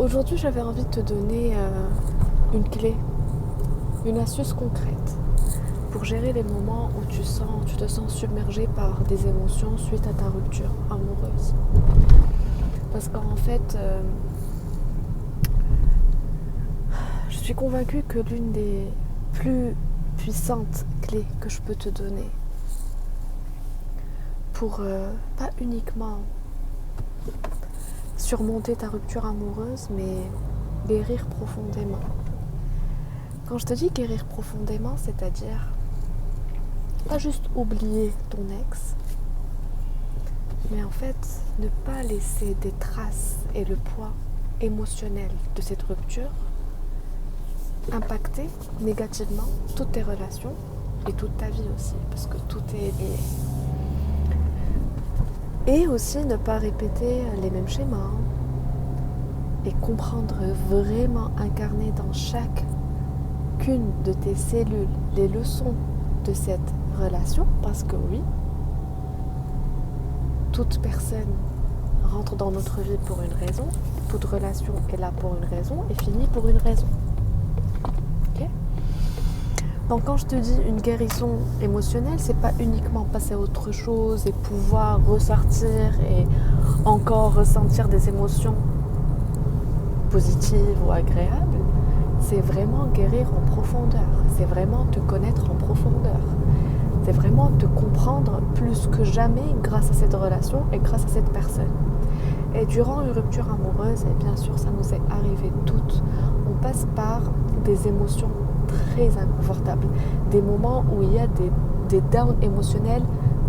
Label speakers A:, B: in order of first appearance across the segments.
A: Aujourd'hui, j'avais envie de te donner une clé, une astuce concrète pour gérer les moments où tu te sens submergé par des émotions suite à ta rupture amoureuse. Parce qu'en fait, je suis convaincue que l'une des plus puissantes clés que je peux te donner pour pas uniquement surmonter ta rupture amoureuse, mais guérir profondément. Quand je te dis guérir profondément, c'est-à-dire pas juste oublier ton ex, mais en fait ne pas laisser des traces et le poids émotionnel de cette rupture impacter négativement toutes tes relations et toute ta vie aussi, parce que tout est lié. Et aussi ne pas répéter les mêmes schémas et comprendre vraiment, incarner dans chacune de tes cellules les leçons de cette relation, parce que oui, toute personne rentre dans notre vie pour une raison, toute relation est là pour une raison et finit pour une raison. Okay? Donc quand je te dis une guérison émotionnelle, c'est pas uniquement passer à autre chose et pouvoir ressortir et encore ressentir des émotions positives ou agréables. C'est vraiment guérir en profondeur, c'est vraiment te connaître en profondeur. C'est vraiment te comprendre plus que jamais grâce à cette relation et grâce à cette personne. Et durant une rupture amoureuse, et bien sûr ça nous est arrivé toutes, on passe par des émotions très inconfortables, des moments où il y a des downs émotionnels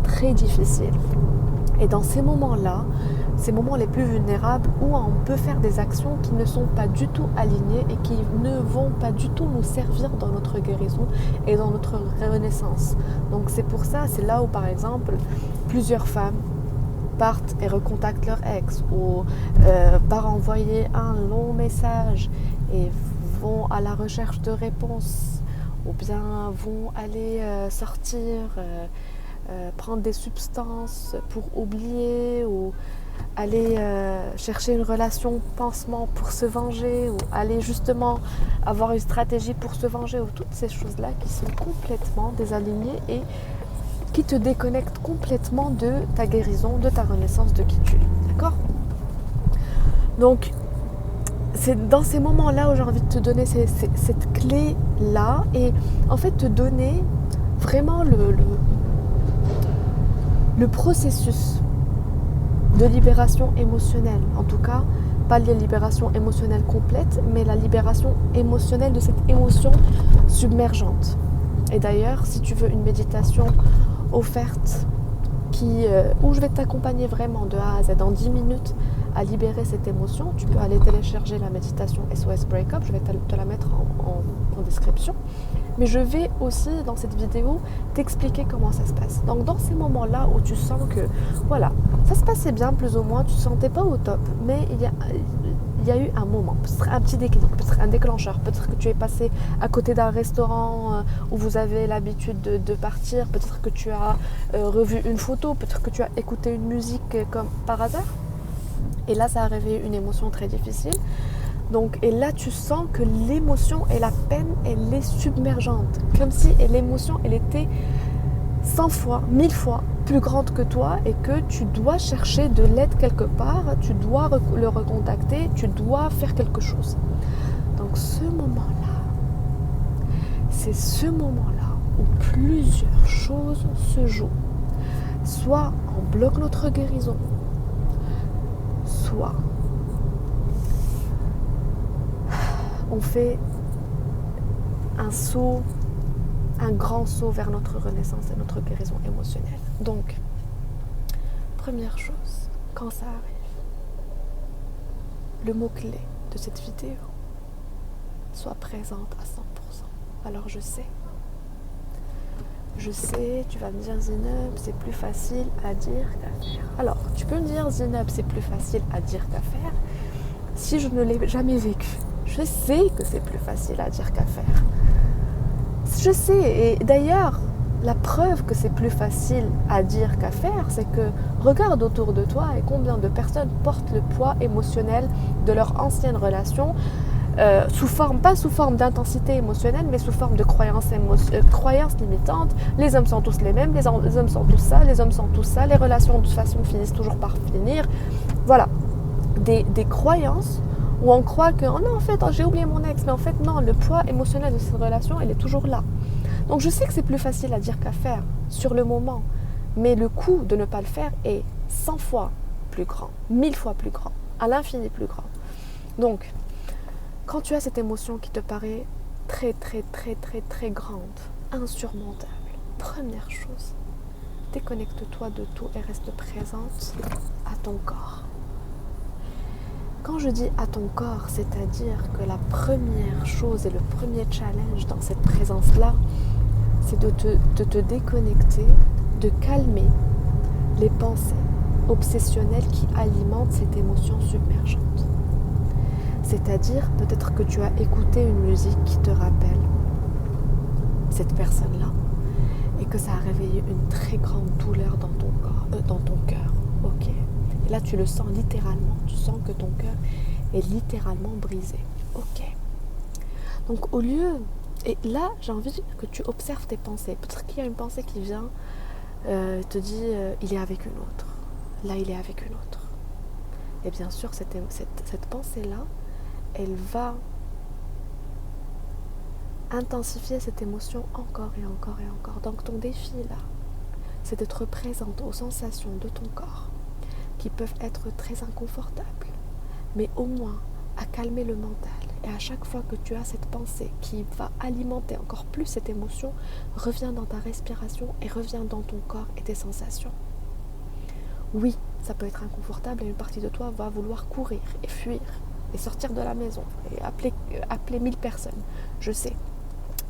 A: très difficiles. Et dans ces moments-là, ces moments les plus vulnérables où on peut faire des actions qui ne sont pas du tout alignées et qui ne vont pas du tout nous servir dans notre guérison et dans notre renaissance. Donc c'est pour ça, c'est là où par exemple plusieurs femmes partent et recontactent leur ex ou par envoyer un long message et vont à la recherche de réponses ou bien vont aller sortir, prendre des substances pour oublier ou aller chercher une relation pansement pour se venger ou aller justement avoir une stratégie pour se venger ou toutes ces choses-là qui sont complètement désalignées et qui te déconnectent complètement de ta guérison, de ta renaissance, de qui tu es. D'accord ? Donc, c'est dans ces moments-là où j'ai envie de te donner cette clé-là et en fait te donner vraiment le processus de libération émotionnelle, en tout cas pas la libération émotionnelle complète, mais la libération émotionnelle de cette émotion submergente. Et d'ailleurs, si tu veux une méditation offerte où je vais t'accompagner vraiment de A à Z en 10 minutes à libérer cette émotion, tu peux aller télécharger la méditation SOS Breakup, je vais te la mettre en description. Mais je vais aussi, dans cette vidéo, t'expliquer comment ça se passe. Donc, dans ces moments-là où tu sens que, voilà, ça se passait bien plus ou moins, tu ne te sentais pas au top, mais il y a eu un moment, peut-être un petit déclic, peut-être un déclencheur, peut-être que tu es passé à côté d'un restaurant où vous avez l'habitude de partir, peut-être que tu as revu une photo, peut-être que tu as écouté une musique comme par hasard. Et là, ça a réveillé une émotion très difficile. Donc, et là, tu sens que l'émotion et la peine, elle est submergente. Comme si l'émotion, elle était 100 fois, 1000 fois plus grande que toi et que tu dois chercher de l'aide quelque part, tu dois le recontacter, tu dois faire quelque chose. Donc, ce moment-là, c'est ce moment-là où plusieurs choses se jouent. Soit on bloque notre guérison, soit on fait un grand saut vers notre renaissance et notre guérison émotionnelle. Donc, première chose, quand ça arrive, le mot-clé de cette vidéo, sois présente à 100%. Alors je sais, tu vas me dire Zineb, c'est plus facile à dire qu'à faire. Alors, tu peux me dire Zineb, c'est plus facile à dire qu'à faire si je ne l'ai jamais vécu. Je sais que c'est plus facile à dire qu'à faire. Je sais, et d'ailleurs, la preuve que c'est plus facile à dire qu'à faire, c'est que regarde autour de toi et combien de personnes portent le poids émotionnel de leur ancienne relation, pas sous forme d'intensité émotionnelle, mais sous forme de croyances limitantes. Les hommes sont tous les mêmes, les hommes sont tous ça, les hommes sont tous ça, les relations de toute façon finissent toujours par finir. Voilà, des croyances où on croit que, oh non, en fait, j'ai oublié mon ex, mais en fait, non, le poids émotionnel de cette relation, il est toujours là. Donc je sais que c'est plus facile à dire qu'à faire sur le moment, mais le coût de ne pas le faire est 100 fois plus grand, 1000 fois plus grand, à l'infini plus grand. Donc, quand tu as cette émotion qui te paraît très très très très très grande, insurmontable, première chose, déconnecte-toi de tout et reste présente à ton corps. Quand je dis à ton corps, c'est-à-dire que la première chose et le premier challenge dans cette présence-là, c'est de te déconnecter, de calmer les pensées obsessionnelles qui alimentent cette émotion submergente. C'est-à-dire, peut-être que tu as écouté une musique qui te rappelle cette personne-là et que ça a réveillé une très grande douleur dans ton corps, dans ton cœur. Ok. Et là, tu le sens littéralement. Tu sens que ton cœur est littéralement brisé. Ok. Donc, au lieu... Et là, j'ai envie que tu observes tes pensées. Peut-être qu'il y a une pensée qui vient, te dit, il est avec une autre. Là, il est avec une autre. Et bien sûr, cette pensée-là, elle va intensifier cette émotion encore et encore et encore. Donc, ton défi, là, c'est d'être présente aux sensations de ton corps qui peuvent être très inconfortables, mais au moins à calmer le mental. Et à chaque fois que tu as cette pensée qui va alimenter encore plus cette émotion, reviens dans ta respiration et reviens dans ton corps et tes sensations. Oui, ça peut être inconfortable et une partie de toi va vouloir courir et fuir et sortir de la maison et appeler 1000 personnes. Je sais.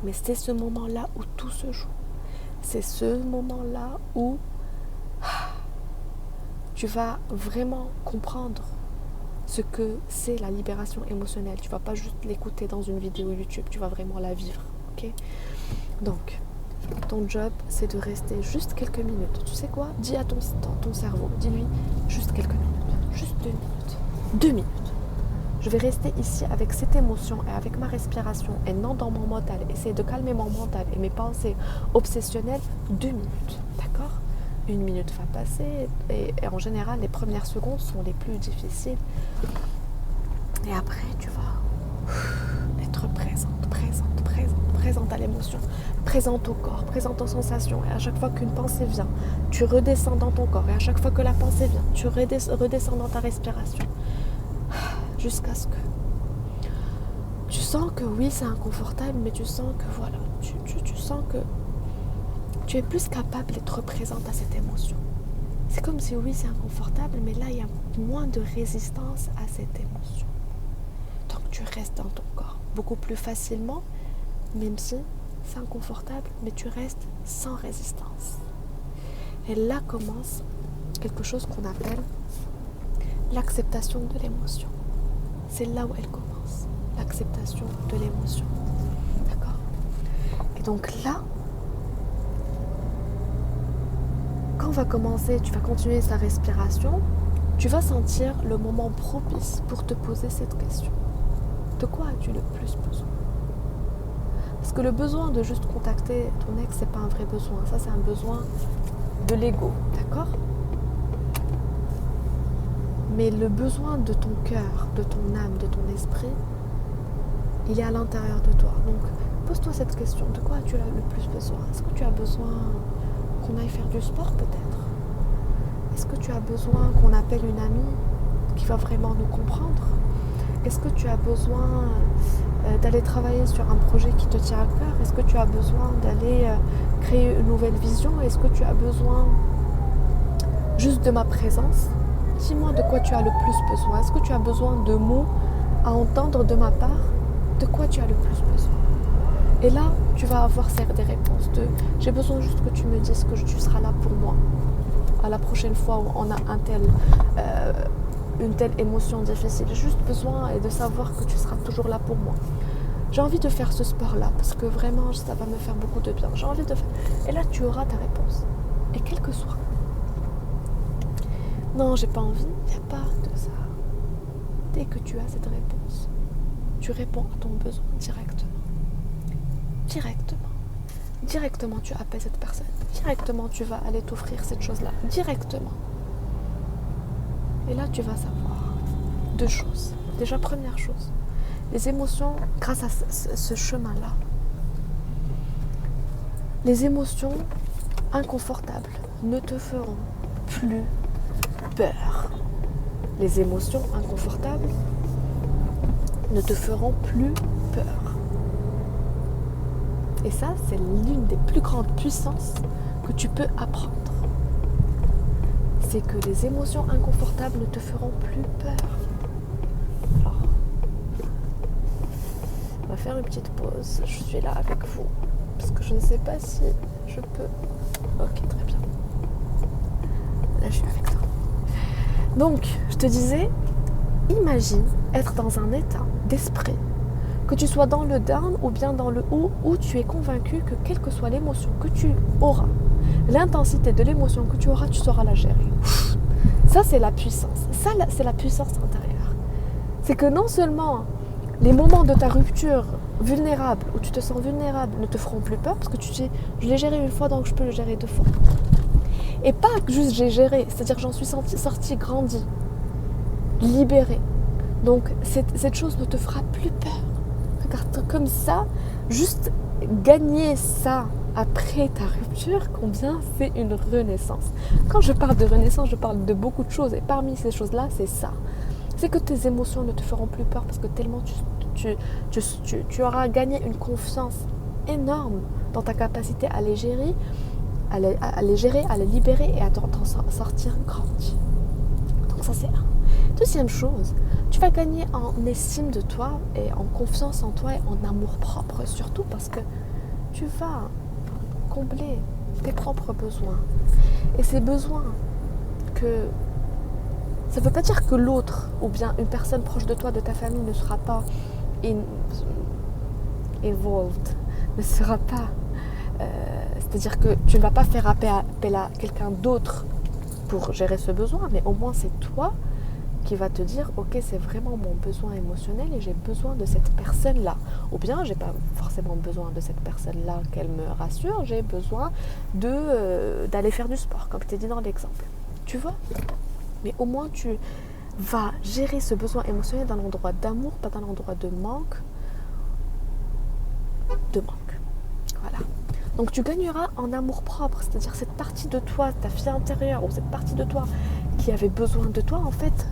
A: Mais c'est ce moment-là où tout se joue. C'est ce moment-là où tu vas vraiment comprendre ce que c'est la libération émotionnelle. Tu ne vas pas juste l'écouter dans une vidéo YouTube, tu vas vraiment la vivre. Okay? Donc, ton job, c'est de rester juste quelques minutes. Tu sais quoi? Dis à ton cerveau, dis-lui juste quelques minutes, juste 2 minutes. 2 minutes. Je vais rester ici avec cette émotion et avec ma respiration et non dans mon mental. Essayer de calmer mon mental et mes pensées obsessionnelles. 2 minutes, d'accord? 1 minute va passer et en général, les premières secondes sont les plus difficiles. Et après, tu vas être présente à l'émotion, présente au corps, présente aux sensations. Et à chaque fois qu'une pensée vient, tu redescends dans ton corps. Et à chaque fois que la pensée vient, tu redescends dans ta respiration. Jusqu'à ce que tu sens que oui, c'est inconfortable, mais tu sens que voilà, tu sens que tu es plus capable d'être présente à cette émotion. C'est comme si oui, c'est inconfortable, mais là, il y a moins de résistance à cette émotion. Donc, tu restes dans ton corps beaucoup plus facilement, même si c'est inconfortable, mais tu restes sans résistance. Et là commence quelque chose qu'on appelle l'acceptation de l'émotion. C'est là où elle commence, l'acceptation de l'émotion. D'accord? Et donc là, quand on va commencer, tu vas continuer sa respiration, tu vas sentir le moment propice pour te poser cette question. De quoi as-tu le plus besoin? Parce que le besoin de juste contacter ton ex, c'est pas un vrai besoin. Ça, c'est un besoin de l'ego, d'accord? Mais le besoin de ton cœur, de ton âme, de ton esprit, il est à l'intérieur de toi. Donc, pose-toi cette question. De quoi as-tu le plus besoin? Est-ce que tu as besoin qu'on aille faire du sport peut-être? Est-ce que tu as besoin qu'on appelle une amie qui va vraiment nous comprendre? Est-ce que tu as besoin d'aller travailler sur un projet qui te tient à cœur? Est-ce que tu as besoin d'aller créer une nouvelle vision? Est-ce que tu as besoin juste de ma présence? Dis-moi de quoi tu as le plus besoin. Est-ce que tu as besoin de mots à entendre de ma part? De quoi tu as le plus besoin? Et là, tu vas avoir des réponses de « J'ai besoin juste que tu me dises que tu seras là pour moi. À la prochaine fois où on a une telle émotion difficile. J'ai juste besoin de savoir que tu seras toujours là pour moi. » j'ai envie de faire ce sport-là parce que vraiment ça va me faire beaucoup de bien. J'ai envie de faire. Et là tu auras ta réponse. Et quelle que soit. Non, j'ai pas envie. Il n'y a pas de ça. Dès que tu as cette réponse, tu réponds à ton besoin directement. Directement. Directement, tu appelles cette personne. Directement, tu vas aller t'offrir cette chose-là. Directement. Et là, tu vas savoir 2 choses. Déjà, première chose, les émotions, grâce à ce chemin-là, les émotions inconfortables ne te feront plus peur. Les émotions inconfortables ne te feront plus peur. Et ça, c'est l'une des plus grandes puissances que tu peux apprendre. C'est que les émotions inconfortables ne te feront plus peur. Alors, on va faire une petite pause. Je suis là avec vous. Parce que je ne sais pas si je peux. Ok, très bien. Là, je suis avec toi. Donc, je te disais, imagine être dans un état d'esprit, que tu sois dans le down ou bien dans le haut, où tu es convaincu que quelle que soit l'émotion que tu auras, l'intensité de l'émotion que tu auras, tu sauras la gérer. Ça, c'est la puissance. Ça, c'est la puissance intérieure. C'est que non seulement les moments de ta rupture vulnérable, où tu te sens vulnérable, ne te feront plus peur, parce que tu dis, je l'ai géré une fois, donc je peux le gérer 2 fois. Et pas juste j'ai géré, c'est-à-dire que j'en suis sortie grandie, libérée. Donc cette chose ne te fera plus peur. Regarde, comme ça, juste gagner ça après ta rupture, combien c'est une renaissance. Quand je parle de renaissance, je parle de beaucoup de choses. Et parmi ces choses-là, c'est ça. C'est que tes émotions ne te feront plus peur parce que tellement tu auras gagné une confiance énorme dans ta capacité à les gérer, à les libérer et à t'en sortir grandi. Donc ça, c'est un. Deuxième chose, tu vas gagner en estime de toi et en confiance en toi et en amour propre, surtout parce que tu vas combler tes propres besoins. Et ces besoins que... Ça ne veut pas dire que l'autre ou bien une personne proche de toi, de ta famille, ne sera pas involved, ne sera pas... c'est-à-dire que tu ne vas pas faire appel à quelqu'un d'autre pour gérer ce besoin, mais au moins c'est toi qui va te dire ok, c'est vraiment mon besoin émotionnel et j'ai besoin de cette personne-là. Ou bien j'ai pas forcément besoin de cette personne-là qu'elle me rassure, j'ai besoin d'aller faire du sport, comme je t'ai dit dans l'exemple. Tu vois ? Mais au moins tu vas gérer ce besoin émotionnel dans l'endroit d'amour, pas dans l'endroit de manque. Voilà. Donc tu gagneras en amour propre, c'est-à-dire cette partie de toi, ta fille intérieure, ou cette partie de toi qui avait besoin de toi, en fait,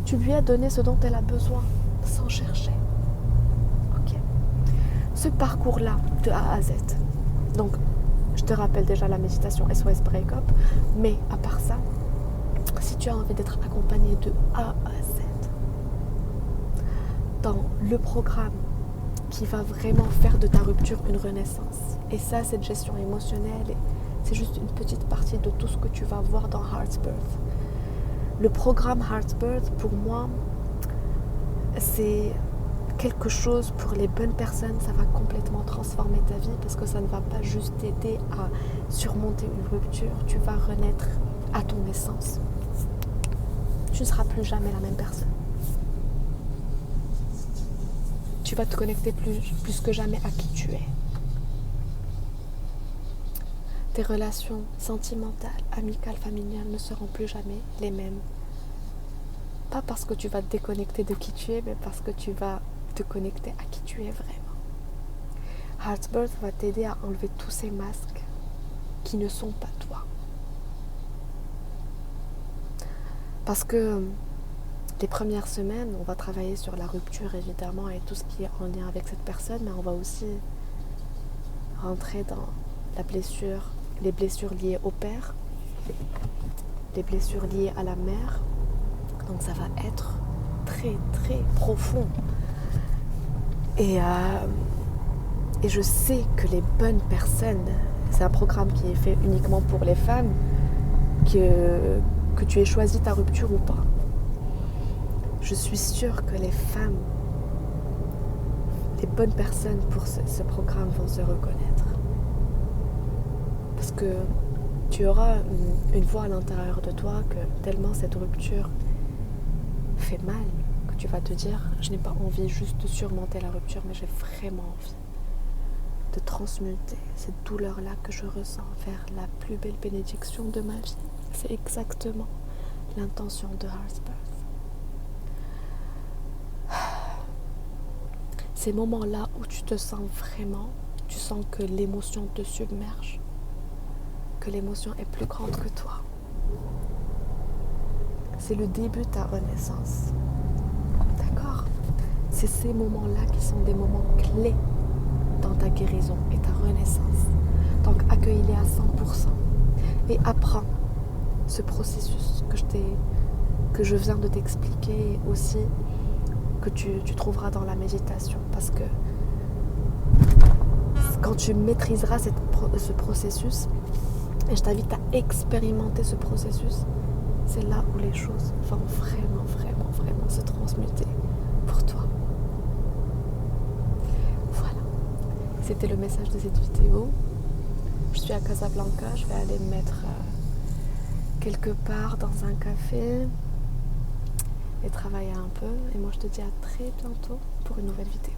A: tu lui as donné ce dont elle a besoin, sans chercher. Ok. Ce parcours-là, de A à Z. Donc, je te rappelle déjà la méditation SOS Breakup, mais à part ça, si tu as envie d'être accompagné de A à Z, dans le programme qui va vraiment faire de ta rupture une renaissance. Et ça, cette gestion émotionnelle, c'est juste une petite partie de tout ce que tu vas voir dans Heartbirth. Le programme Heartbirth, pour moi, c'est quelque chose pour les bonnes personnes. Ça va complètement transformer ta vie parce que ça ne va pas juste t'aider à surmonter une rupture. Tu vas renaître à ton essence. Tu ne seras plus jamais la même personne. Tu vas te connecter plus que jamais à qui tu es. Tes relations sentimentales, amicales, familiales ne seront plus jamais les mêmes. Pas parce que tu vas te déconnecter de qui tu es, mais parce que tu vas te connecter à qui tu es vraiment. Heartbirth va t'aider à enlever tous ces masques qui ne sont pas toi. Parce que les premières semaines, on va travailler sur la rupture évidemment et tout ce qui est en lien avec cette personne, mais on va aussi rentrer dans la blessure, les blessures liées au père, les blessures liées à la mère. Donc ça va être très très profond. Et je sais que les bonnes personnes, c'est un programme qui est fait uniquement pour les femmes, que tu aies choisi ta rupture ou pas. Je suis sûre que les femmes les bonnes personnes pour ce programme vont se reconnaître. Parce que tu auras une voix à l'intérieur de toi que tellement cette rupture fait mal, que tu vas te dire, je n'ai pas envie juste de surmonter la rupture, mais j'ai vraiment envie de transmuter cette douleur-là que je ressens vers la plus belle bénédiction de ma vie. C'est exactement l'intention de Heartbirth. Ces moments-là où tu te sens vraiment, tu sens que l'émotion te submerge, que l'émotion est plus grande que toi. C'est le début de ta renaissance. D'accord ? C'est ces moments-là qui sont des moments clés dans ta guérison et ta renaissance. Donc accueille-les à 100% et apprends ce processus que je viens de t'expliquer aussi, que tu trouveras dans la méditation, parce que quand tu maîtriseras ce processus, et je t'invite à expérimenter ce processus, c'est là où les choses vont vraiment, vraiment, vraiment se transmuter pour toi. Voilà, c'était le message de cette vidéo. Je suis à Casablanca, je vais aller me mettre quelque part dans un café et travailler un peu. Et moi je te dis à très bientôt pour une nouvelle vidéo.